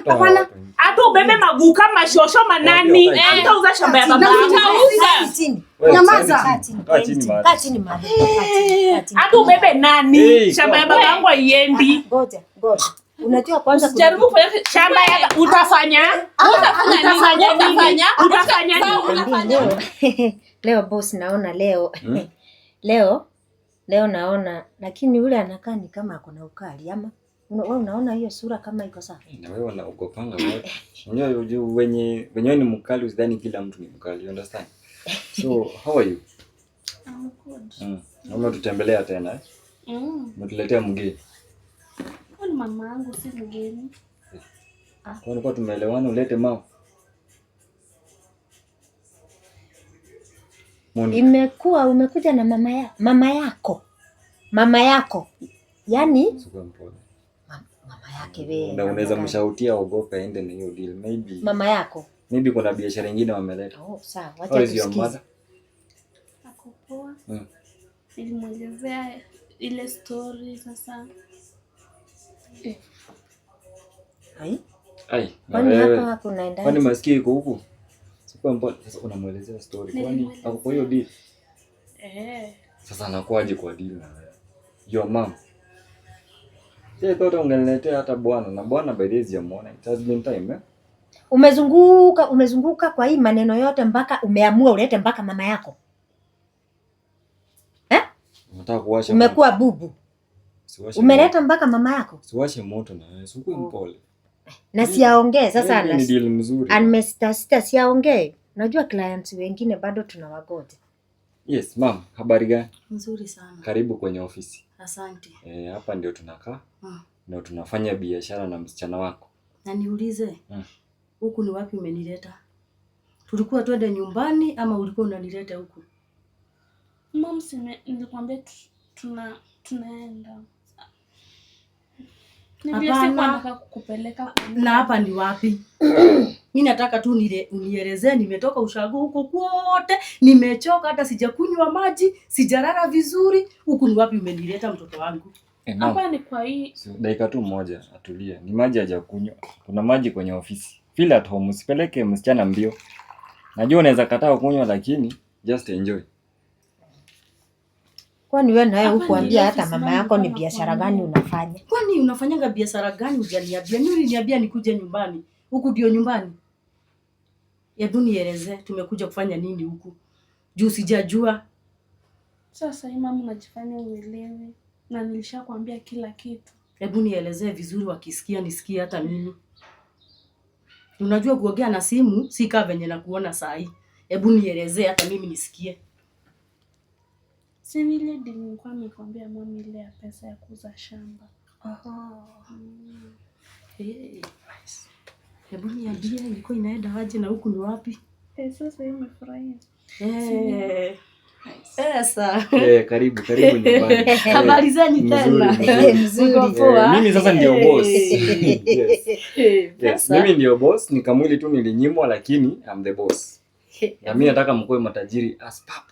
Hapana. Hata ubebe maguu kama shosho manani. Utauza shamba ya baba yangu. Nyamaza. Kaa chini. Hata ubebe nani? Shamba ya baba yangu haiendi. Ngoja. Unajua kwanza jaribu kufanya shamba ya utafanya nini? Leo boss naona leo naona, lakini yule anakaa ni kama akona ukali ama wewe unaona hiyo sura kama iko sawa? Na wewe unaogopanga wote. Unajua wenye ni mkali usidhani kila mtu ni mkali, you understand? So how are you? I'm good. Naomba tutembelea tena Mtuletea mgeni. Ni mama yangu si mgeni. Kwa tumeelewana ulete mama. Imekuwa umekuja na mama yako. Yaani mama yake wewe. Na unaweza mshautia ogopa aende na hiyo deal maybe. Mama yako. Maybe kuna biashara nyingine wameleta. Sawa, wacha tusikize. Ako poa. Nilimwelezea ile story sasa. Kwani hapa kunaenda? Kwani masikio iko huku? Sikuwa mbona sasa unamuelezea story. Kwani hapo kwa hiyo deal? Sasa anakuaje kwa deal na wewe? Your mom. Sasa toto ungeniletea hata bwana na bwana by this ya muone. It has been time Umezunguka kwa hii maneno yote mpaka umeamua ulete mpaka mama yako. Unataka kuwasha. Umekuwa bubu. Umeleta mpaka mama yako. Siwashe moto na wewe. Sikuwa mpole. Na siaongee sasa ni deal mzuri. Amesita siaongee. Unajua clients wengine bado tunawagoja. Yes, ma'am. Habari gani? Nzuri sana. Karibu kwenye ofisi. Asante. Hapa ndio tunakaa. Na tunafanya biashara na msichana wako. Na niulize. Huku ni wapi umenileta? Tulikuwa twende nyumbani ama ulikuwa unanileta huku? Mom, nilikwambia tunaenda. Nataka kukupeleka na hapa ni wapi? Mimi nataka tu unielezee, nimetoka ushago huko kwote, nimechoka hata sijakunywa maji, sijalala vizuri. Huku ni wapi umenileta mtoto wangu? Hapa ni kwa hii. Dakika tu moja atulia. Ni maji hajakunywa. Kuna maji kwenye ofisi. Feel at home, usipeleke msichana mbio. Najua unaweza kataa kunywa lakini just enjoy. Kwani wewe naye hukuambia hata mama yako ni biashara gani unafanya? Kwani unafanyanga biashara gani hujaniambia? Nini uliniambia nikuje nyumbani? Huku ndio nyumbani. Hebu nieleze tumekuja kufanya nini huku? Juu sijajua. Sasa mama unajifanya uelewe na nilishakwambia kila kitu. Hebu nieleze vizuri wakisikia nisikie hata mimi. Unajua kuongea na simu si kama venye nakuona saa hii. Hebu nieleze hata mimi nisikie. Si ile nilikuwa nimekwambia mama ile ya pesa ya kuuza shamba. Nice. Hebu niambie ilikuwa inaenda aje na huku ni wapi? Sasa umefurahia. Pesa. Karibu nyumbani. Habari zenu tena. Mzuri. Mimi sasa ndio boss. Yes, mimi ndio boss, ni kamwili tu nilinyimwa lakini I'm the boss. Na mimi nataka mkoe matajiri as pap.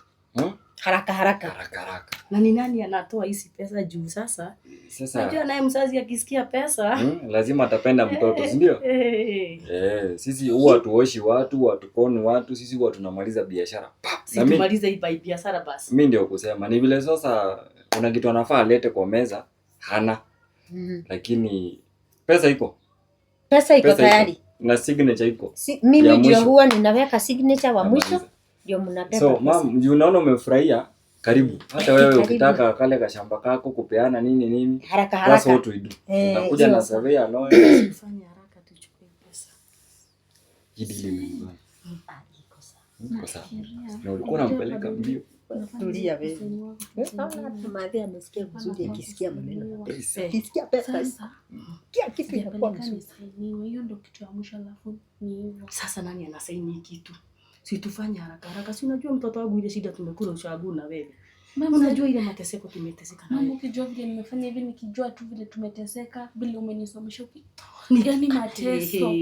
Haraka. Na ni nani anatoa hizi pesa juu sasa? Unajua naye mzazi akisikia pesa, lazima atapenda mtoto, si ndio? Sisi huwa tuoshi watu, watukoni watu, sisi huwa tunamaliza biashara. Na tumalize hii biashara basi. Mimi ndio kusema, ni vile sasa kuna kitu anafaa alete kwa meza, hana. Lakini pesa iko. Pesa iko tayari. Na signature iko. Mimi ndio huwa ninaweka signature wa mwisho. Ndio mnabeba. So mom, unaona umefurahia, karibu. Hata wewe ukitaka kale kashamba kako kupeana nini. Haraka. That's what we do. Unakuja na survey alone. Usifanye haraka tuchukue pesa. Jidili mimi. Iko sawa. Na ulikuwa unampeleka mbio. Tulia wewe. Tumadhi amesikia vizuri akisikia maneno pesa. Akisikia pesa. Kia kitu inakuwa mzuri. Hiyo ndio kitu ya mwisho alafu ni hivyo. Sasa nani anasaini kitu? Si tufanye haraka. Si unajua mtoto wangu ile shida tumekula ushago na wewe. Mama unajua ile mateseko tumeteseka na wewe. Mama ukijua vile nimefanya hivi nikijua tu vile tumeteseka, vile umenisomesha ni gani mateso.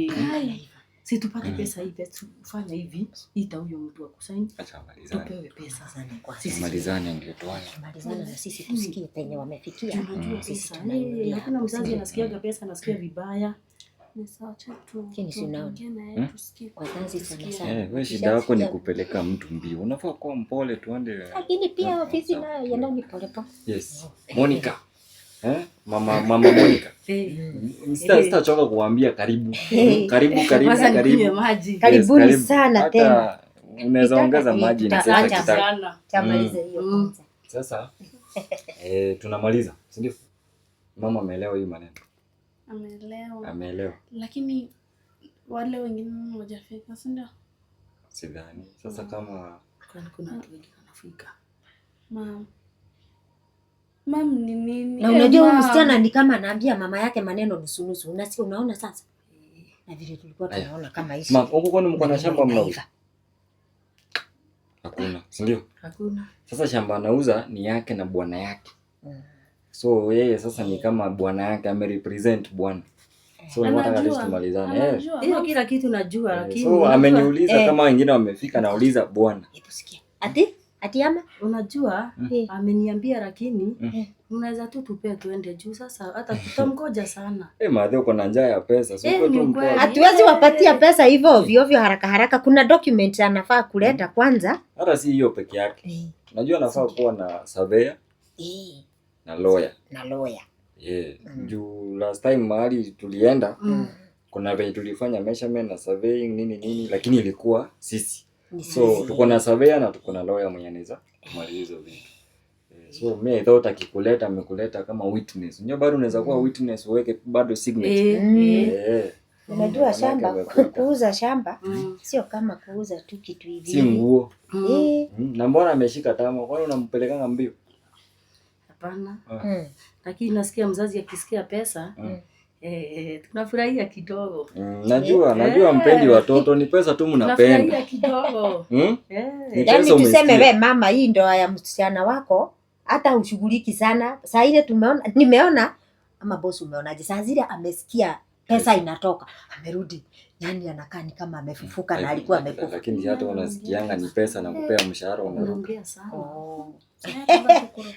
Si tupate pesa hii pesa fanya hivi. Ita huyo mtu akusaini. Acha malizane. Tupewe pesa sana kwa sisi. Malizane ndio tuone. Malizane na sisi tusikie penye wamefikia. Tunajua pesa. Hakuna mzazi anasikiaga pesa anasikia vibaya. Ni sawa tu. Wazazi sana sana. Wewe shida yako ni kupeleka mtu mbio. Unafaa kuwa mpole tuende. Lakini pia ofisi nayo yendani pole pole. Yes. Monica. Mama Monica. Sitachoka kuambia karibu. Karibu. Karibuni sana tena. Hata unaweza ongeza maji na sasa kitaka. Tamaliza hiyo kwanza. Sasa tunamaliza, si ndio? Mama ameelewa hii maneno. Ameelewa. Lakini wale wengine hawajafika, si ndio? Sidhani. Sasa kama kuna watu wengine wanafika. Mam ni nini? Na unajua huyu msichana ni kama anaambia mama yake maneno nusu nusu. Unasikia, unaona sasa? Na vile tulikuwa tunaona kama hizo. Mama, huko kwani mko na shamba mnauza? Hakuna, si ndio? Hakuna. Sasa shamba anauza ni yake na bwana yake. So yeye sasa ni kama bwana yake amerepresent bwana. So nataka tumalizane. Hiyo kila kitu najua lakini so ameniuliza kama wengine wamefika, nauliza bwana. Hebu sikia. Ati ama unajua ameniambia lakini unaweza tu tupe tuende juu sasa hata tutamgoja sana. Madhe uko na njaa ya pesa. So tu hatuwezi wapatia pesa hivyo ovyo ovyo haraka haraka. Kuna document anafaa kuleta kwanza. Hata si hiyo peke yake. Unajua anafaa kuwa na surveyor. Na lawyer. Juu last time mahali tulienda kuna vile tulifanya measurement na surveying nini lakini ilikuwa sisi. So tuko na surveyor na tuko na lawyer mwenye anaweza kumaliza hizo vitu. So mimi thought akikuleta amekuleta kama witness. Unajua bado unaweza kuwa witness uweke bado signature. Unajua shamba kuuza shamba sio kama kuuza tu kitu hivi. Si nguo. Na mbona ameshika tama? Kwani unampelekanga mbio? Hapana. Lakini nasikia mzazi akisikia pesa tunafurahia kidogo. Najua mpendi watoto, ni pesa tu mnapenda. Tunafurahia kidogo. Yaani tuseme we mama, hii ndoa ya msichana wako hata ushughuliki sana. Saa ile nimeona ama boss, umeonaje? Saa zile amesikia pesa inatoka, amerudi. Yaani anakaa ni kama amefufuka na alikuwa amekufa. Lakini hata unasikianga ni pesa na kupea mshahara unaongea sana.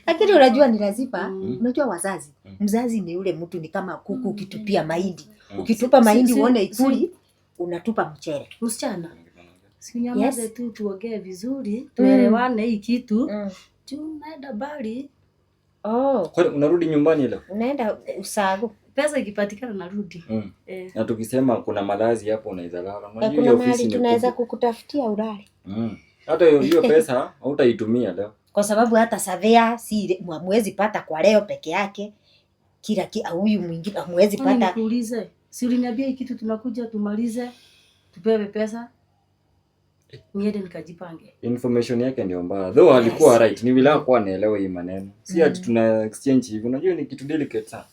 Lakini unajua ni lazima, unajua wazazi. Mzazi ni yule mtu ni kama kuku ukitupia mahindi. Ukitupa mahindi uone ikuli, unatupa mchele. Msichana. Sinyamaze tu tuongee vizuri, tuelewane hii kitu. Tunaenda bali. Kwani unarudi nyumbani leo? Unaenda Usago. Pesa ikipatikana narudi. Na tukisema kuna malazi hapo unaweza lala. Unajua hiyo ofisi ni tunaweza kukutafutia ulale. Hata hiyo pesa hautaitumia leo. Kwa sababu hata surveyor si mwezi pata kwa leo peke yake. Kila huyu mwingine mwezi pata. Nikuulize. Si uliniambia hii kitu tunakuja tumalize. Tupewe pesa. Niende nikajipange. Information yake ndio mbaya. Though alikuwa right. Ni vile hakuwa anaelewa hii maneno. Si ati tuna exchange hivi. Unajua ni kitu delicate sana.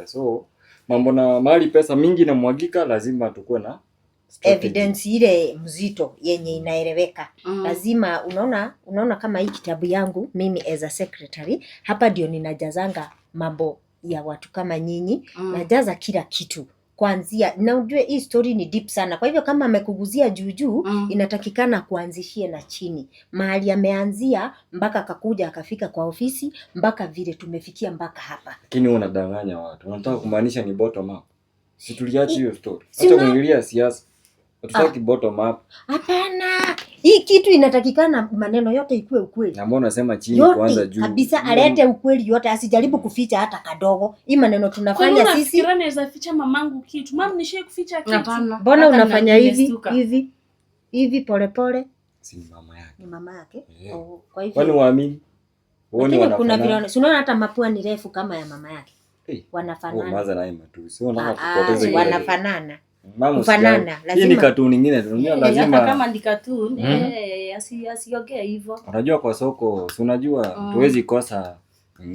So mambo na mali pesa mingi na mwagika lazima tukue na evidence ile mzito yenye inaeleweka. Lazima unaona kama hii kitabu yangu mimi as a secretary hapa ndio ninajazanga mambo ya watu kama nyinyi. Najaza kila kitu kuanzia, na ujue hii story ni deep sana. Kwa hivyo kama amekuguzia juu inatakikana kuanzishie na chini. Mahali ameanzia mpaka akakuja akafika kwa ofisi mpaka vile tumefikia mpaka hapa. Lakini unadanganya watu. Unataka kumaanisha ni bottom up. Si tuliacha hiyo story. Acha kuingilia siasa. Tutaki bottom up. Hapana. Hii kitu inatakikana maneno yote ikuwe ukweli. Na mbona unasema chini kwanza juu? Kabisa alete ukweli yote, asijaribu kuficha hata kadogo. Hii maneno tunafanya sisi. Nafikiri naweza ficha mamangu kitu. Mama nishie kuficha kitu. Hapana. Mbona unafanya hivi pole pole? Si mama yake. Ni mama yake. Kwa hivyo. Kwani waamini? Lakini kuna vile unaona hata mapua ni refu kama ya mama yake. Wanafanana. Maza naye matu. Sio unataka kupoteza. Wanafanana. Kufanana. Hii ni cartoon nyingine dunia lazima. Hata kama ni cartoon asiongee hivyo. Unajua kwa soko, si unajua tuwezi kosa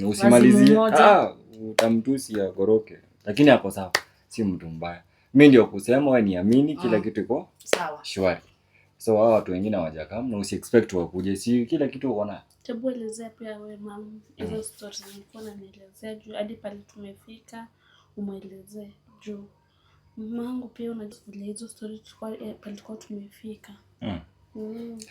usimalizie. Utamtusi ya goroke. Lakini hapo sawa. Si mtu mbaya. Mimi ndio kusema wewe niamini kila kitu iko sawa. Shwari. So hao watu wengine hawajakam na usi expect wakuje. Si kila kitu unaona. Tebu elezea pia wewe mama. Hizo stories nilikuwa naelezea juu hadi pale tumefika, umuelezee juu Mamangu pia unajifulia hizo story tulikuwa tumefika.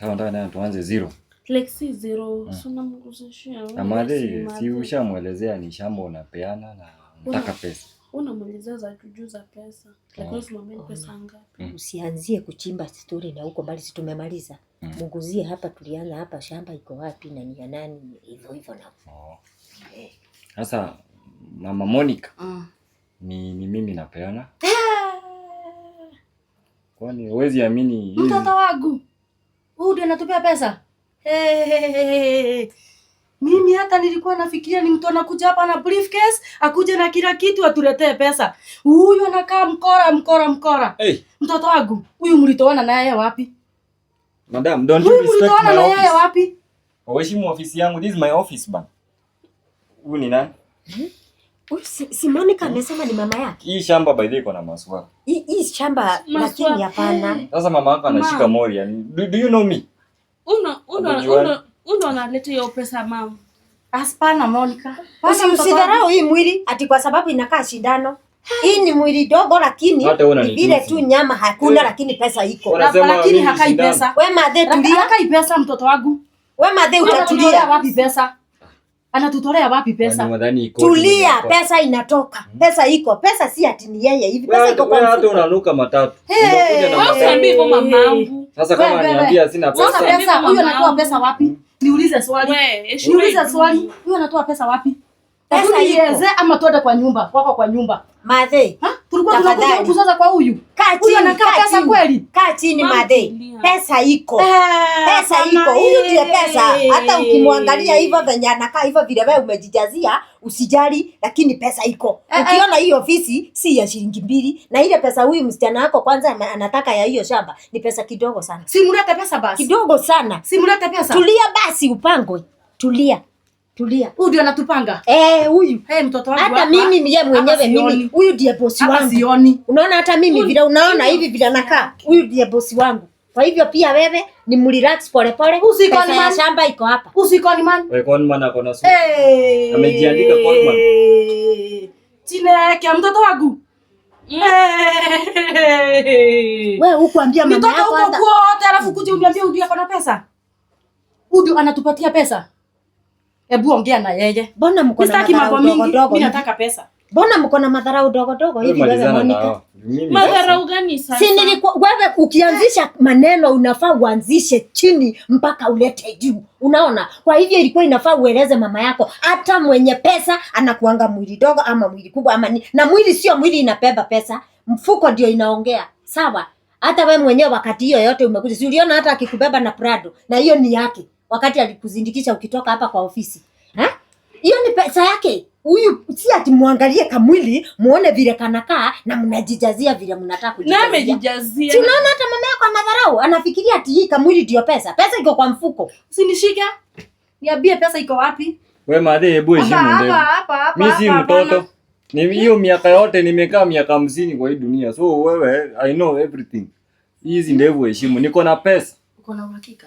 Hawa ndani tuanze zero. Like si zero, suna mguzishia. Amade si ushamuelezea ni shamba unapeana na unataka pesa. Unamwelezea za juu za pesa. Lakini usimwambie pesa ngapi. Usianzie kuchimba story na huko bali si tumemaliza. Muguzie hapa, tulianza hapa, shamba iko wapi na ni ya nani, hivyo na. Sasa Mama Monica. Ni mimi napeana. Kwani huwezi amini hivi? Mtoto wangu. Huyu ndiye anatupea pesa. Mimi hata nilikuwa nafikiria ni mtu anakuja hapa na briefcase, akuje na kila kitu atuletee pesa. Huyu anakaa mkora. Mtoto wangu, huyu mlitoana naye wapi? Madam, don't you respect my office? Mlitoana naye wapi? Waheshimu ofisi yangu. This is my office bana. Huyu ni nani? Si Monica amesema ni mama yake. Hii shamba by the way iko na maswala. Hii shamba lakini hapana. Sasa mama yako anashika mori yani. Do you know me? Uno analeta hiyo pesa mama. Aspana Monica. Usidharau hii mwili ati kwa sababu inakaa shindano. Hii ni mwili dogo lakini vile tu nyama hakuna lakini pesa iko. Lakini hakai pesa. Wewe madhe tulia. Hakai pesa mtoto wangu. Wewe madhe utatulia wapi pesa? Anatutolea wapi pesa? Tulia, pesa inatoka. Pesa iko. Pesa si ati ni yeye hivi. Pesa iko kwa hata unanuka matatu. Unakuja na usiambie kwa mamangu. Sasa kama niambia sina pesa. Sasa pesa huyu anatoa pesa wapi? Niulize swali. Huyu anatoa pesa wapi? Pesa iweze ama tuende kwa nyumba, kwako kwa nyumba. Madhe. Tulikuwa tunakuja huku sasa kwa huyu. Huyu anakaa pesa kweli? Kaa chini madhe. Pesa iko. Pesa iko. Huyu ndiye pesa. Hata ukimwangalia hivyo venye anakaa hivyo vile wewe umejijazia, usijali lakini pesa iko. Ukiona hii ofisi si ya shilingi 2 na ile pesa huyu msichana wako kwanza anataka ya hiyo shamba ni pesa kidogo sana. Simulete pesa basi. Kidogo sana. Simulete pesa. Tulia basi upangwe. Tulia. Huyu ndiye anatupanga. Huyu. Mtoto wangu hata mimi ndiye mwenyewe mimi. Huyu ndiye bosi wangu. Sioni. Unaona hata mimi vile unaona hivi vile nakaa. Huyu ndiye bosi wangu. Kwa hivyo pia wewe ni mrelax pole pole. Pesa ya shamba iko hapa. Usikoni man. Wewe kon man akona sura. Amejiandika kon man. Chineke mtoto wangu. Wewe hukuambia mama yako hata. Mtoto wote alafu kuja uniambie Udi akona pesa. Udi anatupatia pesa. Hebu ongea na yeye. Mbona mko na madharau dogo? Mimi nataka pesa. Mbona mko na madharau dogo hivi wewe Monica? Madharau gani sasa? Si nilikuwa wewe ukianzisha maneno unafaa uanzishe chini mpaka ulete juu. Unaona? Kwa hivyo ilikuwa inafaa ueleze mama yako hata mwenye pesa anakuanga mwili dogo ama mwili kubwa ama ni. Na mwili sio mwili inabeba pesa. Mfuko ndio inaongea. Sawa? Hata wewe mwenyewe wakati hiyo yote umekuja. Si uliona hata akikubeba na Prado na hiyo ni yake. Wakati alikuzindikisha ukitoka hapa kwa ofisi. Hiyo ni pesa yake. Huyu si ati muangalie kamwili, muone vile kanakaa na mnajijazia vile mnataka kujijazia. Na amejijazia. Si unaona hata mama yako anadharau, anafikiria ati hii kamwili ndio pesa. Pesa iko kwa mfuko. Usinishike. Niambie pesa iko wapi? Wewe madhe hebu heshimu ndio. Mimi si mtoto. Ni hiyo miaka yote nimekaa miaka 50 kwa hii dunia. So wewe I know everything. Hizi ndevu heshimu. Niko na pesa. Uko na uhakika?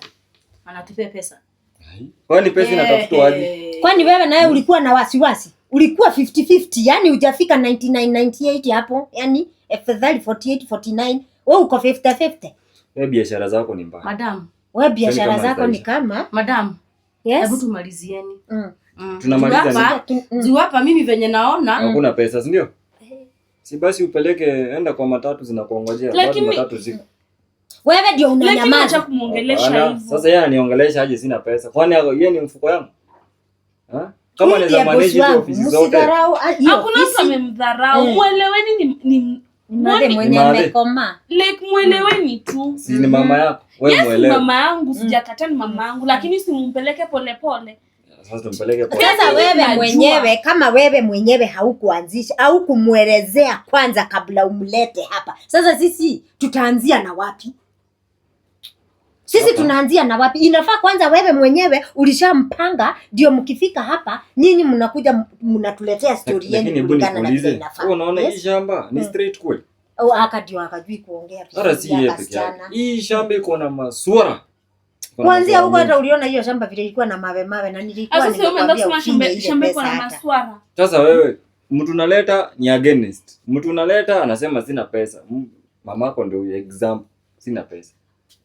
Anatupea pesa. Kwani pesa inatafutwa aje? Kwani wewe naye ulikuwa na wasiwasi? Ulikuwa 50-50, yani hujafika 99-98 hapo. Yani afadhali 48-49. Wewe uko 50-50. Wewe biashara zako ni mbaya. Madam, wewe biashara zako ni kama madam. Yes. Hebu tumalizieni. Tunamaliza nini? Hapa mimi venye naona hakuna pesa, si ndio? Si basi upeleke enda kwa matatu zinakuongojea. Bado matatu ziko. Wewe ndio unanyamaza kumuongelesha hivyo. Sasa yeye aniongelesha aje sina pesa? Kwani yeye ni mfuko yangu? Kama anaweza manage ofisi zote. Hakuna mtu amemdharau. Mueleweni ni mwenye amekoma. Like mueleweni tu. Si ni mama yako. Wewe muelewe. Mama yangu sijakataa ni mama yangu lakini simumpeleke pole pole. Sasa tumpeleke pole. Sasa wewe mwenyewe kama wewe mwenyewe haukuanzisha au kumuelezea kwanza kabla umlete hapa. Sasa sisi tutaanzia na wapi? Sisi tunaanzia na wapi? Inafaa kwanza wewe mwenyewe ulishampanga ndio mkifika hapa nyinyi mnakuja mnatuletea story yenu kulingana na vile inafaa. Wewe unaona hii shamba ni straight kweli? Au akadio akajui kuongea pia. Sasa si yeye peke yake. Hii shamba iko na maswara. Kuanzia huko hata uliona hiyo shamba vile ilikuwa na mawe na nilikuwa nimekwambia shamba iko na maswara. Sasa wewe mtu naleta ni against. Mtu naleta anasema sina pesa. Mamako ndio example, sina pesa.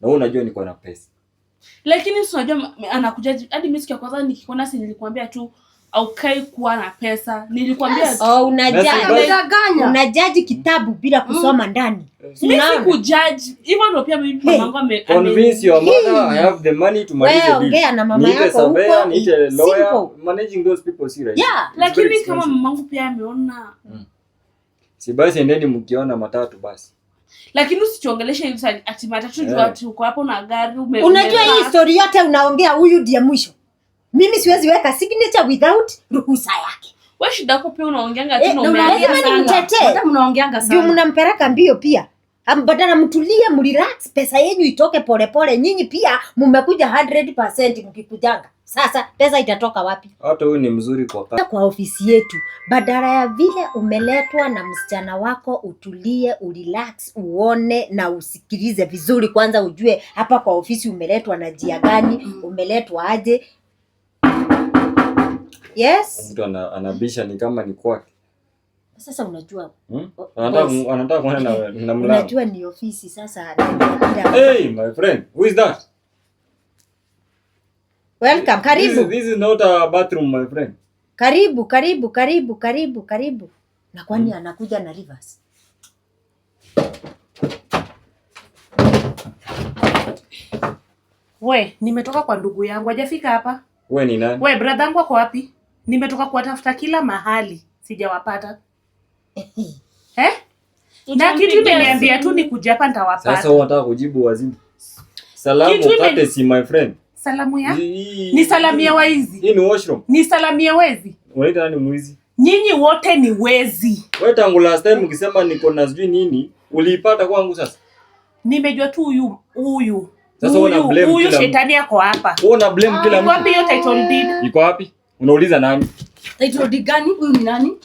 Na wewe unajua niko na pesa. Lakini si unajua anakuja hadi mimi siku ya kwanza nikikuona si nilikwambia tu aukai kuwa na pesa. Nilikwambia unajaji kitabu bila kusoma ndani. Mimi sikujudge. Hivyo ndio pia mimi mamangu convince your mother I have the money to manage deal. Ongea na mama yako huko. Ni lawyer managing those people si right. Yeah, lakini kama mamangu pia ameona. Si basi endeni mkiona matatu basi. Lakini usichongeleshe hizo ati matatu ndio watu uko hapo na gari unajua hii story yote unaongea huyu ndiye mwisho. Mimi siwezi weka signature without ruhusa yake. Wewe shida yako pia unaongeanga tu na umeongea sana. Hata mnaongeanga sana. Ndio mnampeleka mbio pia. Badala mtulie mrelax pesa yenu itoke pole pole. Nyinyi pia mmekuja 100% mkikujanga. Sasa pesa itatoka wapi? Hata huyu ni mzuri kwa ofisi yetu. Badala ya vile umeletwa na msichana wako utulie, urelax, uone na usikilize vizuri kwanza ujue hapa kwa ofisi umeletwa na jia gani, umeletwa aje. Yes. Mtu anabisha ni kama ni kwake. Sasa unajua. Anataka kuona na mlango. Unajua ni ofisi sasa. Hey my friend, who is that? Welcome, karibu. This is not a bathroom my friend. Karibu. Na kwani anakuja na reverse? We, nimetoka kwa ndugu yangu. Hajafika hapa. We ni nani? We, brother yangu wako wapi? Nimetoka kuwatafuta kila mahali. Sijawapata. Na kitu nimeniambia tu nikuja hapa nitawapata. Sasa unataka kujibu wazimu. Salamu kate si my friend. Salamu ya? Ni salamu ya waizi. Hii ni washroom. Ni salamu ya wezi. Unaita nani mwizi? Nyinyi wote ni wezi. Wewe tangu last time ukisema niko na sijui nini, uliipata kwangu sasa? Nimejua tu huyu. Sasa una blame huyu shetani yako hapa. Wewe una blame kila mtu. Iko wapi hiyo title deed? Iko wapi? Unauliza nani? Title deed gani? Huyu ni nani?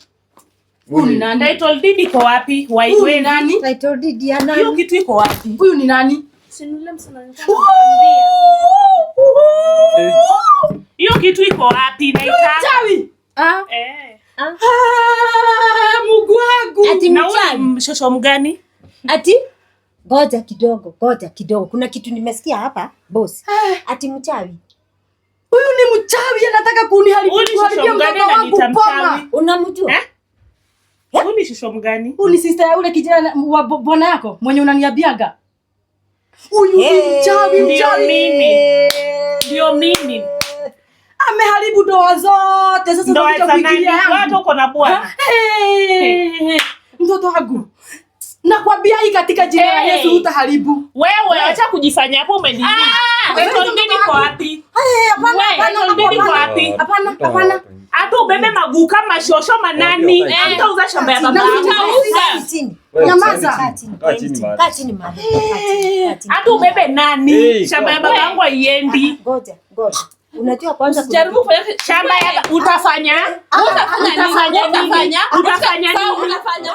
Huyu ni nani? Title deed iko wapi? Huyu ni nani? Title deed ya nani? Hiyo kitu iko wapi? Huyu ni nani? Sinule msana nikwambia. Hiyo kitu iko wapi? Mchawi. Mungu wangu. Ati mchawi. Mshosho mgani? Ati Ngoja kidogo. Kuna kitu nimesikia hapa, boss. Ati mchawi. Huyu ni mchawi anataka kuniharibia mtoto wangu poma. Unamjua? Huyu ni shosho mgani? Huyu ni sister ya yule kijana wa bwana yako mwenye unaniambiaga. Huyu ni mchawi. Ndio mimi. Ameharibu ndoa zote. Sasa ndio kuingilia watu uko na bwana. Mtoto wangu. Nakwambia hii katika jina la Yesu utaharibu. Wewe acha kujifanya hapo umedini. Title deed iko wapi? Hapana. Hata ubebe maguu kama shosho manani. Hata uza shamba ya baba yako. Nyamaza. Kaa chini mama. Hata ubebe nani? Shamba ya baba yangu haiendi. Ngoja. Unajua kwanza jaribu kufanya shamba ya utafanya nini?